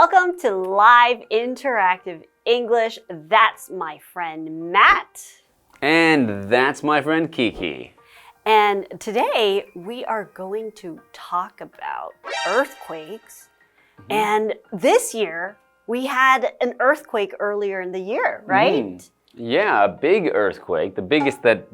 Welcome to Live Interactive English. That's my friend Matt. And that's my friend Kiki. And today we are going to talk about earthquakes. And this year we had an earthquake earlier in the year, right? Yeah, a big earthquake, the biggest that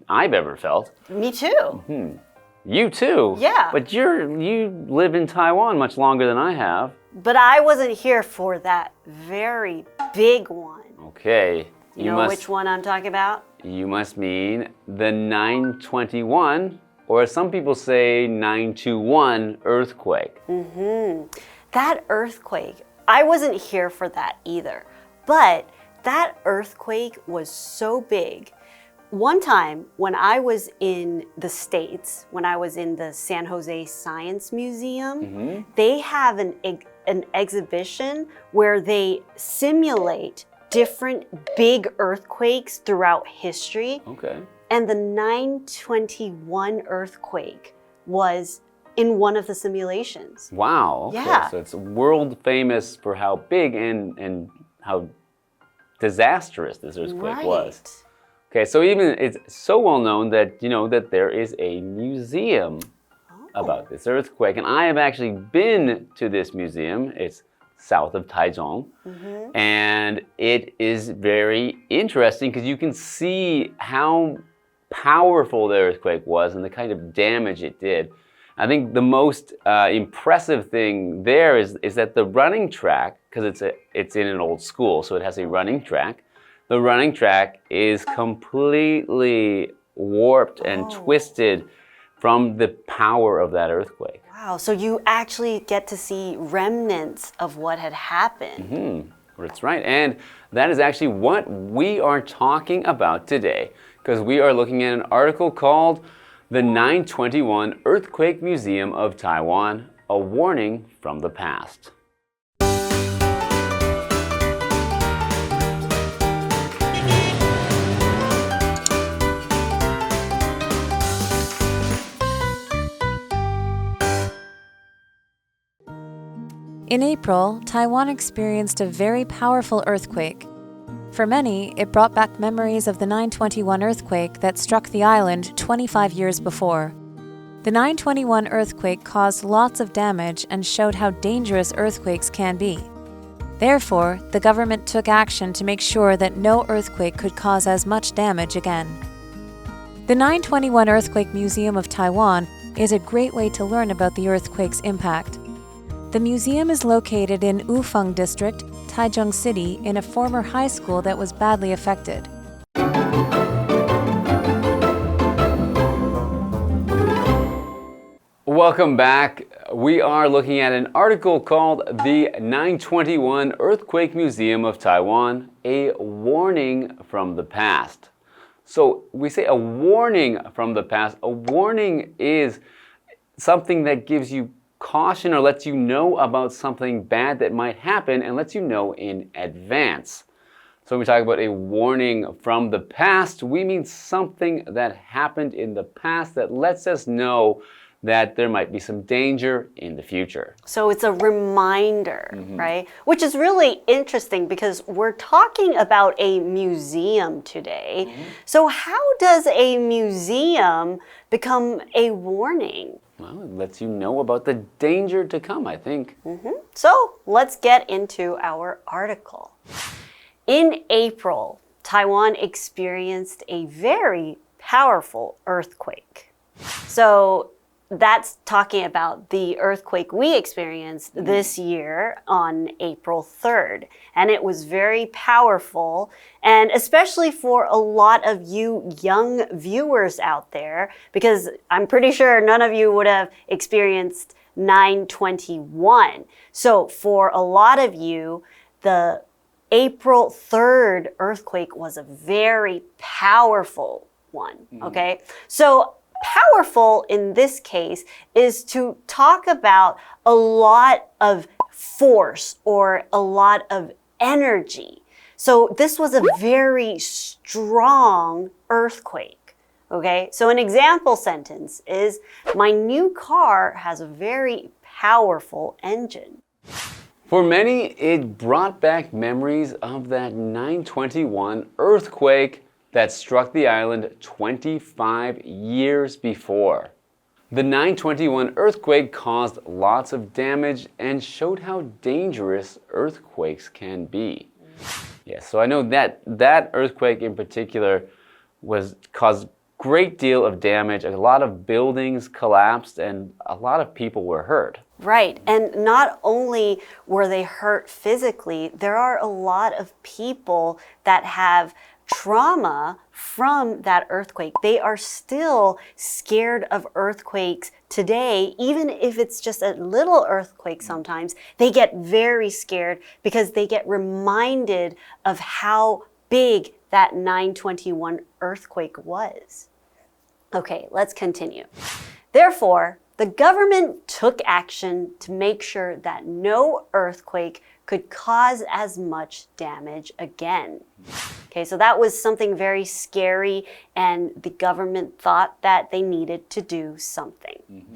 I've ever felt. Me too. You too? Yeah. But you live in Taiwan much longer than I have. But I wasn't here for that very big one. Okay. You know which one I'm talking about? You must mean the 921, or as some people say, 921 earthquake. That earthquake, I wasn't here for that either. But that earthquake was so big. One time when I was in the States, when I was in the San Jose Science Museum, they have an exhibition where they simulate different big earthquakes throughout history. Okay. And the 921 earthquake was in one of the simulations. Wow. Okay. Yeah. So it's world famous for how big and how disastrous this earthquake was. Okay, so even it's so well known that you know that there is a museum about this earthquake, and I have actually been to this museum. It's south of Taichung, and it is very interesting because you can see how powerful the earthquake was and the kind of damage it did. I think the most impressive thing there is that the running track, because it's in an old school, so it has a running track. The running track is completely warped and twisted from the power of that earthquake. Wow, so you actually get to see remnants of what had happened. That's right, and that is actually what we are talking about today, because we are looking at an article called The 921 Earthquake Museum of Taiwan, a warning from the past. In April, Taiwan experienced a very powerful earthquake. For many, it brought back memories of the 921 earthquake that struck the island 25 years before. The 921 earthquake caused lots of damage and showed how dangerous earthquakes can be. Therefore, the government took action to make sure that no earthquake could cause as much damage again. The 921 Earthquake Museum of Taiwan is a great way to learn about the earthquake's impact. The museum is located in Wufeng District, Taichung City, in a former high school that was badly affected. Welcome back. We are looking at an article called The 921 Earthquake Museum of Taiwan, a warning from the past. So we say a warning from the past. A warning is something that gives you caution or lets you know about something bad that might happen and lets you know in advance. So when we talk about a warning from the past, we mean something that happened in the past that lets us know that there might be some danger in the future. So it's a reminder, right? Which is really interesting because we're talking about a museum today. So how does a museum become a warning? Well, it lets you know about the danger to come, I think. So let's get into our article. In April, Taiwan experienced a very powerful earthquake. So that's talking about the earthquake we experienced this year on April 3rd. And it was very powerful, and especially for a lot of you young viewers out there, because I'm pretty sure none of you would have experienced 921. So for a lot of you, the April 3rd earthquake was a very powerful one, okay? So powerful in this case is to talk about a lot of force or a lot of energy. So this was a very strong earthquake, okay? So an example sentence is, my new car has a very powerful engine. For many, it brought back memories of that 9/21 earthquake that struck the island 25 years before. The 9/21 earthquake caused lots of damage and showed how dangerous earthquakes can be. Yes, so I know that earthquake in particular caused great deal of damage. A lot of buildings collapsed and a lot of people were hurt. Right, and not only were they hurt physically, there are a lot of people that have trauma from that earthquake. They are still scared of earthquakes today, even if it's just a little earthquake sometimes. They get very scared because they get reminded of how big that 9/21 earthquake was. Okay, let's continue. Therefore, the government took action to make sure that no earthquake could cause as much damage again. Okay, so that was something very scary, and the government thought that they needed to do something.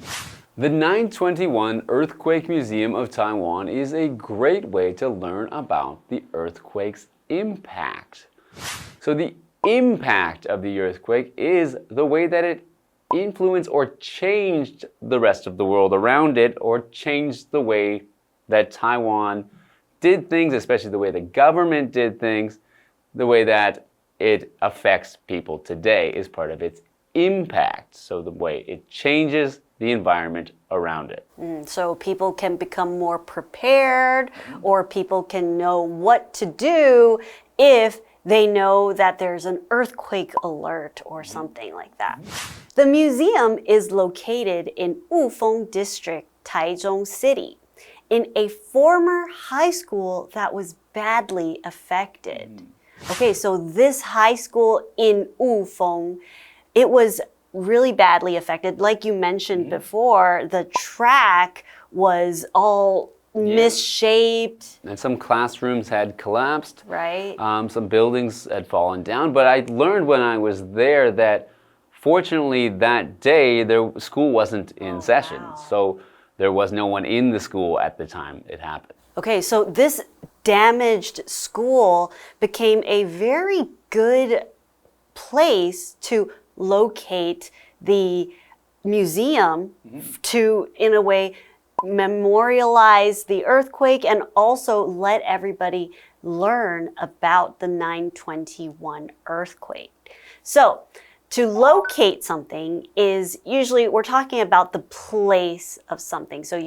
The 9/21 Earthquake Museum of Taiwan is a great way to learn about the earthquake's impact. So the impact of the earthquake is the way that it influenced or changed the rest of the world around it, or changed the way that Taiwan did things, especially the way the government did things. The way that it affects people today is part of its impact. So the way it changes the environment around it. So people can become more prepared, or people can know what to do if they know that there's an earthquake alert or something like that. The museum is located in Wufeng District, Taichung City, in a former high school that was badly affected. Okay, so this high school in Wufeng, it was really badly affected. Like you mentioned before, the track was all misshaped. And some classrooms had collapsed. Right. Some buildings had fallen down. But I learned when I was there that fortunately that day, the school wasn't in session. Wow. So there was no one in the school at the time it happened. Okay, so this damaged school became a very good place to locate the museum to, in a way, memorialize the earthquake and also let everybody learn about the 9/21 earthquake. So, to locate something is usually, we're talking about the place of something. So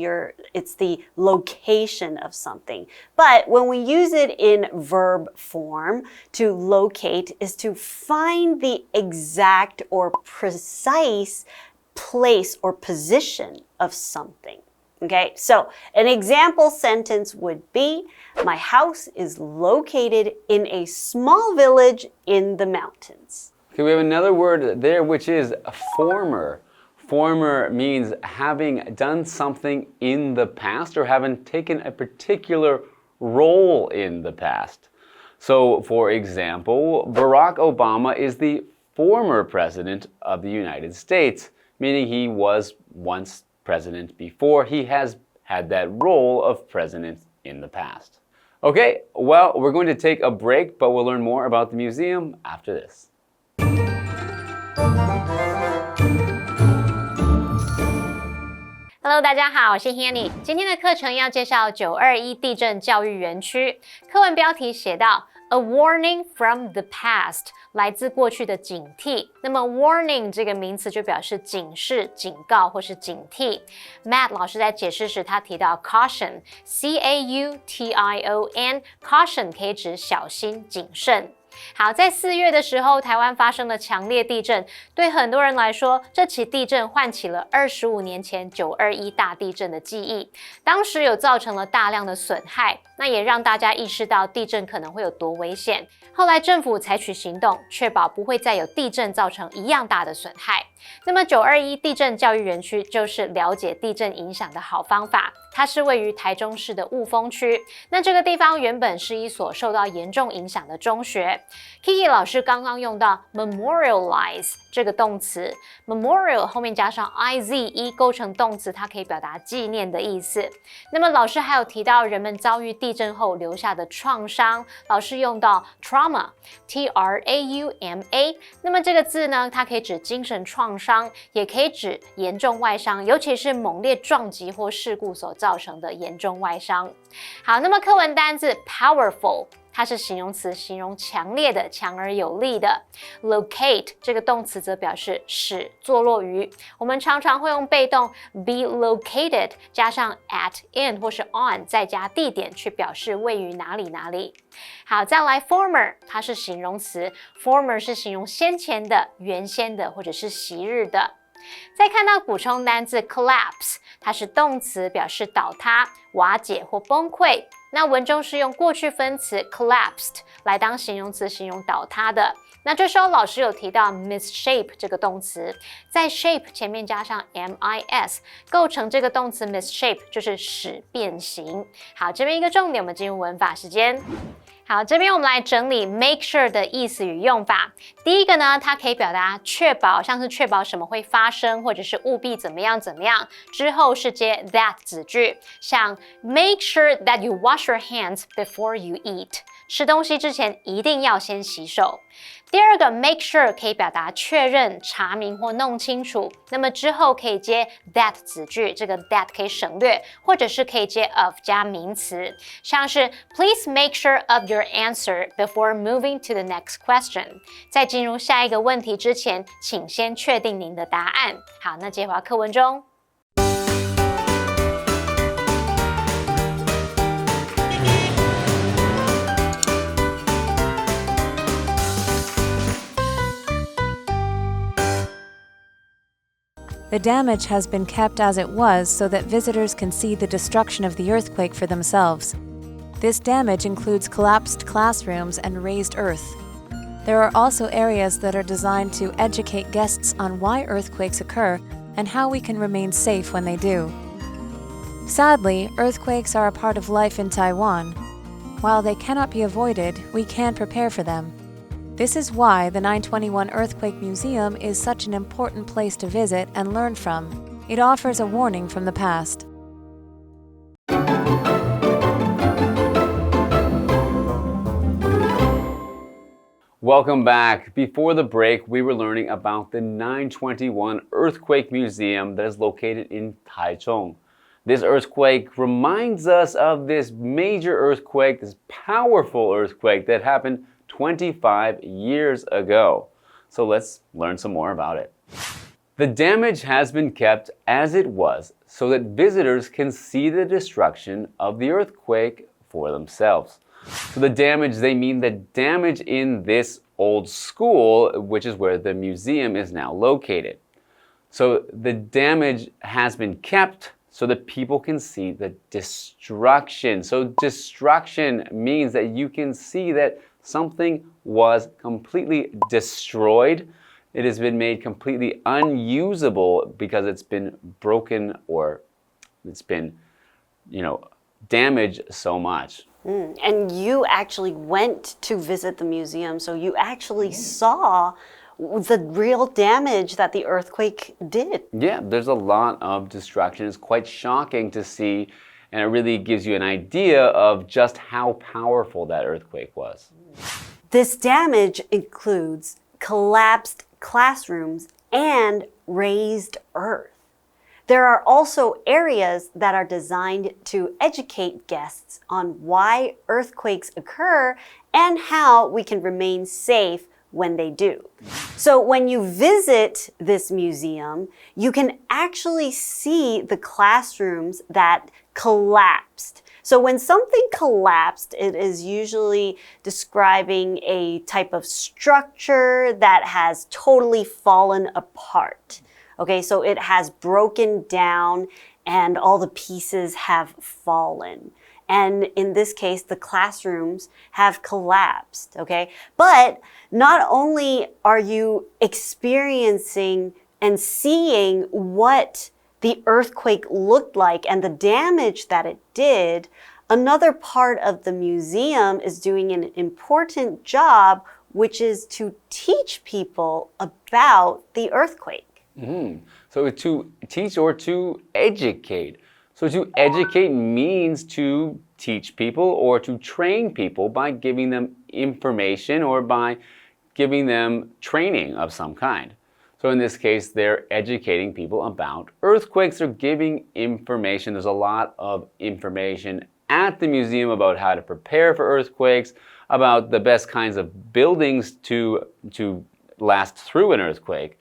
it's the location of something. But when we use it in verb form, to locate is to find the exact or precise place or position of something. Okay, so an example sentence would be, my house is located in a small village in the mountains. Okay, we have another word there, which is former. Former means having done something in the past or having taken a particular role in the past. So, for example, Barack Obama is the former president of the United States, meaning he was once president before. He has had that role of president in the past. Okay, well, we're going to take a break, but we'll learn more about the museum after this. Hello， 大家好，我是 Hanny。今天的课程要介绍921地震教育园区。课文标题写到 A warning from the past， 来自过去的警惕。那么 warning 这个名词就表示警示、警告或是警惕。Matt 老师在解释时，他提到 caution， C-A-U-T-I-O-N，caution 可以指小心、谨慎。好，在4月的时候，台湾发生了强烈地震，对很多人来说，这起地震唤起了25年前921大地震的记忆。当时有造成了大量的损害，那也让大家意识到地震可能会有多危险。后来政府采取行动，确保不会再有地震造成一样大的损害。那么921地震教育园区就是了解地震影响的好方法。它是位于台中市的雾峰区。那这个地方原本是一所受到严重影响的中学。Kiki 老师刚刚用到 memorialize 这个动词 ，memorial 后面加上 ize 构成动词，它可以表达纪念的意思。那么老师还有提到人们遭遇地震后留下的创伤，老师用到 trauma。T-R-A-U-M-A， 那么这个字呢，它可以指精神创伤，也可以指严重外伤，尤其是猛烈撞击或事故所造成的严重外伤。好，那么课文单字 powerful。它是形容词，形容强烈的、强而有力的。Locate 这个动词则表示使、坐落于。我们常常会用被动 be located 加上 at、in 或是 on 再加地点去表示位于哪里哪里。好，再来 former， 它是形容词 ，former 是形容先前的、原先的或者是昔日的。再看到补充单字 collapse， 它是动词，表示倒塌、瓦解或崩溃。那文中是用过去分词 collapsed 来当形容词，形容倒塌的。那这时候老师有提到 misshape 这个动词，在 shape 前面加上 mis， 构成这个动词 misshape 就是使变形。好，这边一个重点，我们进入文法时间。好，这边我们来整理 make sure 的意思与用法。第一个呢，它可以表达确保，像是确保什么会发生，或者是务必怎么样怎么样。之后是接 that 子句，像 make sure that you wash your hands before you eat。吃东西之前一定要先洗手。第二个 make sure 可以表达确认、查明或弄清楚，那么之后可以接 that 子句，这个 that 可以省略，或者是可以接 of 加名词，像是 Please make sure of your answer before moving to the next question。在进入下一个问题之前，请先确定您的答案。好，那接回到课文中。The damage has been kept as it was so that visitors can see the destruction of the earthquake for themselves. This damage includes collapsed classrooms and raised earth. There are also areas that are designed to educate guests on why earthquakes occur and how we can remain safe when they do. Sadly, earthquakes are a part of life in Taiwan. While they cannot be avoided, we can prepare for them. This is why the 921 Earthquake Museum is such an important place to visit and learn from. It offers a warning from the past. Welcome back. Before the break, we were learning about the 921 Earthquake Museum that is located in Taichung. This earthquake reminds us of this major earthquake, this powerful earthquake that happened 25 years ago. So let's learn some more about it. The damage has been kept as it was so that visitors can see the destruction of the earthquake for themselves. So the damage, they mean the damage in this old school, which is where the museum is now located. So the damage has been kept so that people can see the destruction. So destruction means that you can see that something was completely destroyed. It has been made completely unusable because it's been broken or it's been, damaged so much. And you actually went to visit the museum, so you actually saw the real damage that the earthquake did. Yeah, there's a lot of destruction. It's quite shocking to see, and it really gives you an idea of just how powerful that earthquake was. This damage includes collapsed classrooms and raised earth. There are also areas that are designed to educate guests on why earthquakes occur and how we can remain safe when they do. So when you visit this museum, you can actually see the classrooms that collapsed. So when something collapsed, it is usually describing a type of structure that has totally fallen apart. Okay, so it has broken down and all the pieces have fallen. And in this case, the classrooms have collapsed, okay? But not only are you experiencing and seeing what the earthquake looked like and the damage that it did, another part of the museum is doing an important job, which is to teach people about the earthquake. So to teach or to educate. So to educate means to teach people or to train people by giving them information or by giving them training of some kind. So in this case, they're educating people about earthquakes. They're giving information. There's a lot of information at the museum about how to prepare for earthquakes, about the best kinds of buildings to last through an earthquake.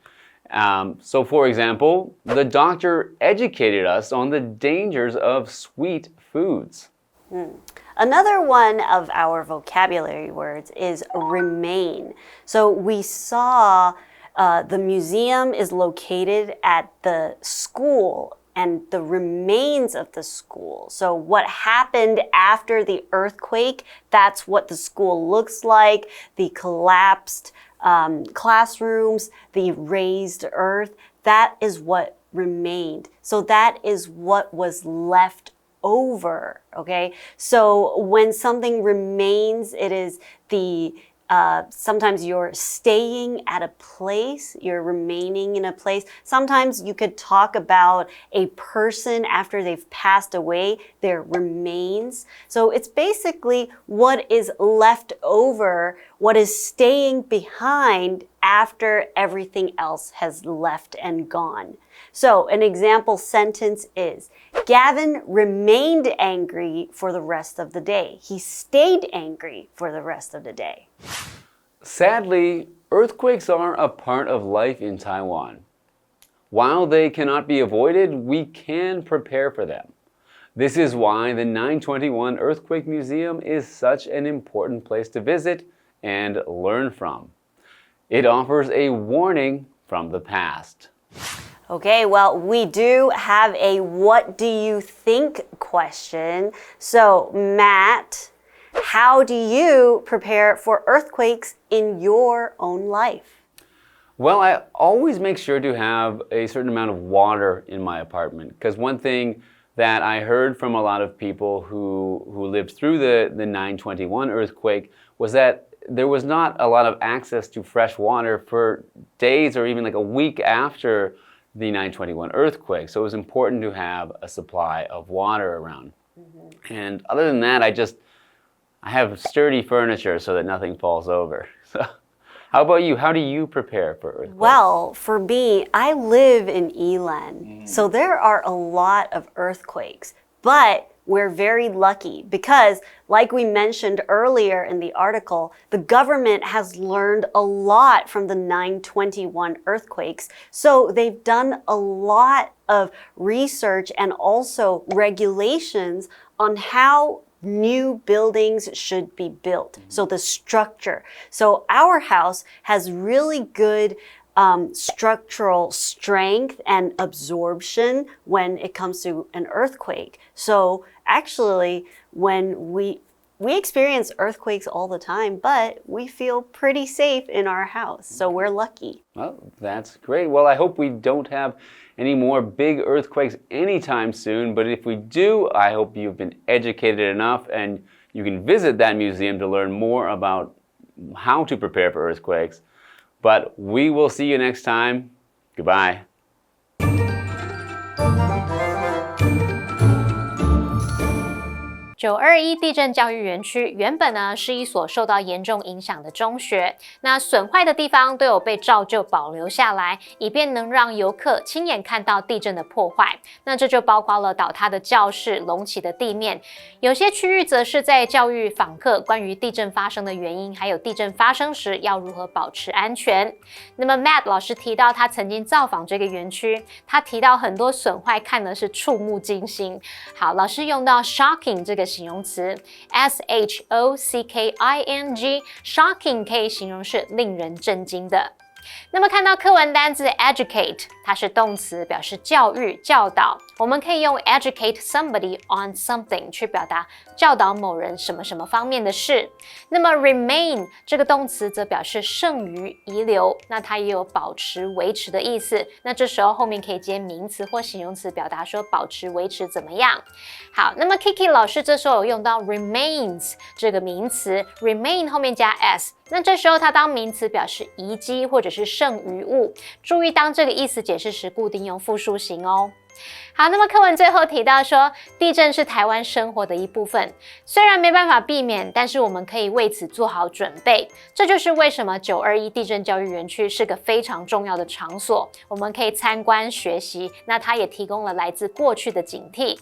So for example, the doctor educated us on the dangers of sweet foods. Another one of our vocabulary words is remain. So we saw the museum is located at the school and the remains of the school. So what happened after the earthquake, that's what the school looks like. The collapsed classrooms, the raised earth, that is what remained. So that is what was left over, okay? So when something remains, it is the sometimes you're staying at a place, you're remaining in a place. Sometimes you could talk about a person after they've passed away, their remains. So it's basically what is left over, what is staying behind after everything else has left and gone. So an example sentence is, Gavin remained angry for the rest of the day. He stayed angry for the rest of the day. Sadly, earthquakes are a part of life in Taiwan. While they cannot be avoided, we can prepare for them. This is why the 921 Earthquake Museum is such an important place to visit and learn from. It offers a warning from the past. Okay, well, we do have a what do you think question. So, Matt, how do you prepare for earthquakes in your own life? Well, I always make sure to have a certain amount of water in my apartment, because one thing that I heard from a lot of people who lived through the 921 earthquake was that there was not a lot of access to fresh water for days or even like a week after the 921 earthquake. So it was important to have a supply of water around. And other than that, I have sturdy furniture so that nothing falls over. So how about you? How do you prepare for earthquakes? Well, for me, I live in Yilan, so there are a lot of earthquakes, but we're very lucky because, like we mentioned earlier in the article, the government has learned a lot from the 921 earthquakes. So they've done a lot of research and also regulations on how new buildings should be built. So the structure. So our house has really good structural strength and absorption when it comes to an earthquake. So actually, when we experience earthquakes all the time, but we feel pretty safe in our house. So we're lucky. Well, that's great. Well, I hope we don't have any more big earthquakes anytime soon, but if we do, I hope you've been educated enough and you can visit that museum to learn more about how to prepare for earthquakes. But we will see you next time. Goodbye. 921地震教育园区原本呢是一所受到严重影响的中学，那损坏的地方都有被照旧保留下来，以便能让游客亲眼看到地震的破坏。那这就包括了倒塌的教室、隆起的地面，有些区域则是在教育访客关于地震发生的原因，还有地震发生时要如何保持安全。那么 Matt 老师提到他曾经造访这个园区，他提到很多损坏看的是触目惊心。好，老师用到 shocking 这个形容词 ，shockking，shocking 可以形容是令人震惊的。那么看到课文单字 educate， 它是动词，表示教育、教导。我们可以用 educate somebody on something 去表达教导某人什么什么方面的事。那么 remain 这个动词则表示剩余、遗留，那它也有保持、维持的意思。那这时候后面可以接名词或形容词，表达说保持、维持怎么样。好，那么 Kiki 老师这时候有用到 remains 这个名词 ，remain 后面加 s。那这时候它当名词表示遗迹或者是剩余物，注意当这个意思解释时固定用复数型哦。好，那么课文最后提到说，地震是台湾生活的一部分，虽然没办法避免，但是我们可以为此做好准备。这就是为什么921地震教育园区是个非常重要的场所，我们可以参观学习，那它也提供了来自过去的警惕。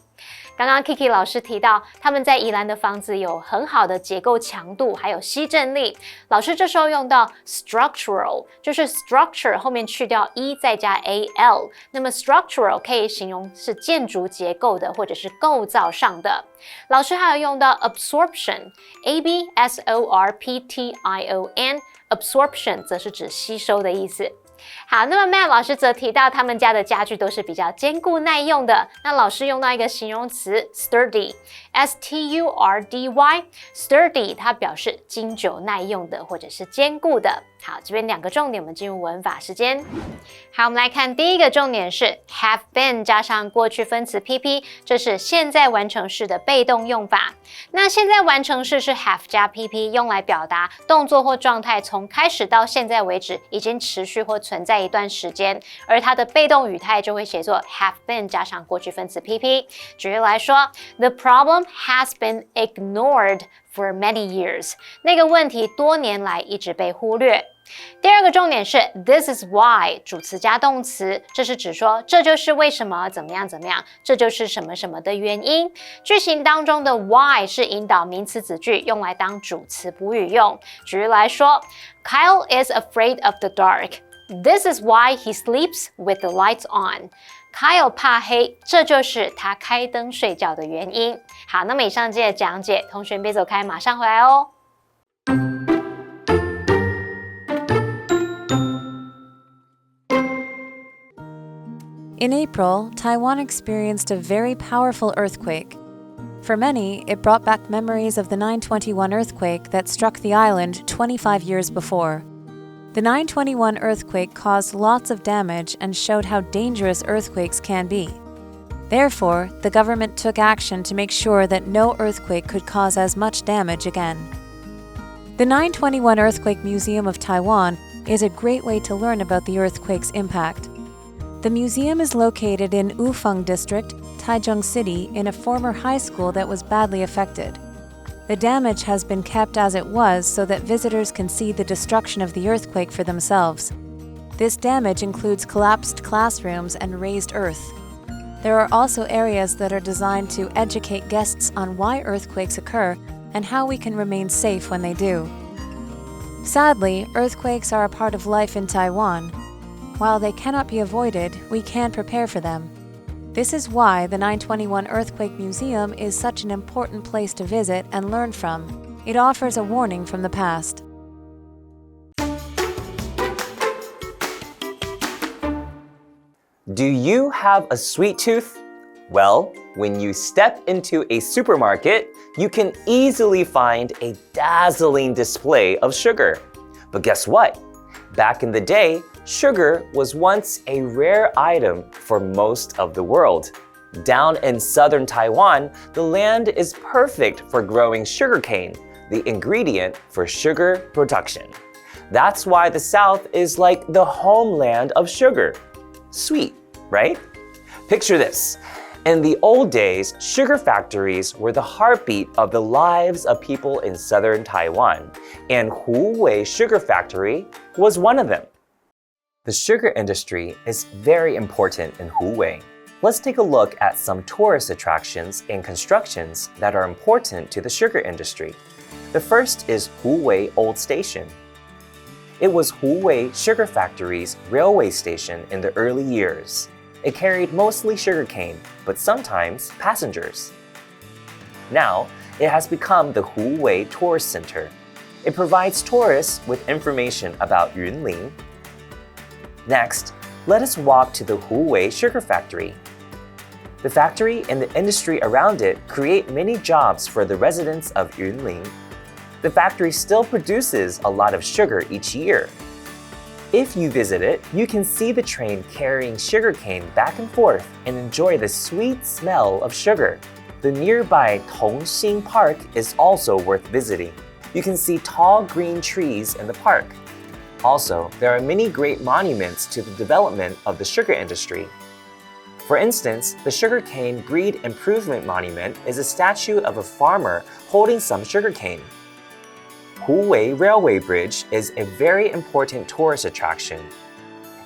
刚刚 Kiki 老师提到，他们在宜兰的房子有很好的结构强度，还有吸震力。老师这时候用到 structural， 就是 structure 后面去掉 e 再加 al， 那么 structural 可以形容是建筑结构的，或者是构造上的。老师还有用到 absorption， absorption， absorption 则是指吸收的意思。好，那么 Matt 老师则提到他们家的家具都是比较坚固耐用的。那老师用到一个形容词 sturdy， S-T-U-R-D-Y， sturdy 它表示经久耐用的或者是坚固的。好，这边两个重点，我们进入文法时间。好，我们来看第一个重点是 have been 加上过去分词 PP， 这是现在完成式的被动用法。那现在完成式是 have 加 PP， 用来表达动作或状态从开始到现在为止已经持续或存在一段时间，而它的被动语态就会写作 have been 加上过去分词 PP。举例来说 ，The problem has been ignored for many years， 那个问题多年来一直被忽略。第二个重点是 This is why 主词加动词，这是指说这就是为什么怎么样怎么样，这就是什么什么的原因。句型当中的 why 是引导名词子句，用来当主词补语用。举例来说 Kyle is afraid of the dark. This is why he sleeps with the lights on. Kyle 怕黑，这就是他开灯睡觉的原因。好，那么以上这些讲解，同学别走开，马上回来哦。In April, Taiwan experienced a very powerful earthquake. For many, it brought back memories of the 9/21 earthquake that struck the island 25 years before. The 9/21 earthquake caused lots of damage and showed how dangerous earthquakes can be. Therefore, the government took action to make sure that no earthquake could cause as much damage again. The 9/21 Earthquake Museum of Taiwan is a great way to learn about the earthquake's impact. The museum is located in Wufeng District, Taichung City, in a former high school that was badly affected. The damage has been kept as it was so that visitors can see the destruction of the earthquake for themselves. This damage includes collapsed classrooms and raised earth. There are also areas that are designed to educate guests on why earthquakes occur and how we can remain safe when they do. Sadly, earthquakes are a part of life in Taiwan. While they cannot be avoided, we can prepare for them. This is why the 9/21 Earthquake Museum is such an important place to visit and learn from. It offers a warning from the past. Do you have a sweet tooth? Well, when you step into a supermarket, you can easily find a dazzling display of sugar. But guess what? Back in the day, sugar was once a rare item for most of the world. Down in southern Taiwan, the land is perfect for growing sugarcane, the ingredient for sugar production. That's why the South is like the homeland of sugar. Sweet, right? Picture this. In the old days, sugar factories were the heartbeat of the lives of people in southern Taiwan, and Huwei Sugar Factory was one of them. The sugar industry is very important in Huwei. Let's take a look at some tourist attractions and constructions that are important to the sugar industry. The first is Huwei Old Station. It was Huwei Sugar Factory's railway station in the early years. It carried mostly sugarcane, but sometimes passengers. Now, it has become the Huwei Tourist Center. It provides tourists with information about Yunlin, Next, let us walk to the Huwei sugar factory. The factory and the industry around it create many jobs for the residents of Yunlin. The factory still produces a lot of sugar each year. If you visit it, you can see the train carrying sugarcane back and forth and enjoy the sweet smell of sugar. The nearby Tongxing Park is also worth visiting. You can see tall green trees in the park. Also, there are many great monuments to the development of the sugar industry. For instance, the Sugarcane Breed Improvement Monument is a statue of a farmer holding some sugarcane. Huwei Railway Bridge is a very important tourist attraction.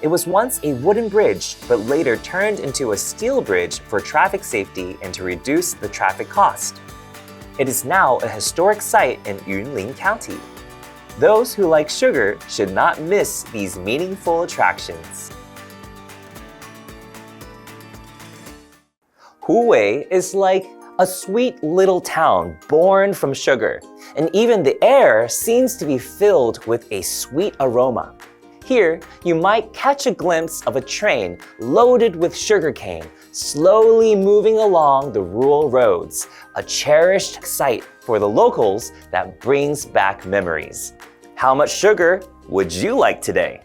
It was once a wooden bridge, but later turned into a steel bridge for traffic safety and to reduce the traffic cost. It is now a historic site in Yunlin County. Those who like sugar should not miss these meaningful attractions. Huwei is like a sweet little town born from sugar, and even the air seems to be filled with a sweet aroma. Here, you might catch a glimpse of a train loaded with sugarcane, slowly moving along the rural roads, a cherished sight for the locals that brings back memories. How much sugar would you like today?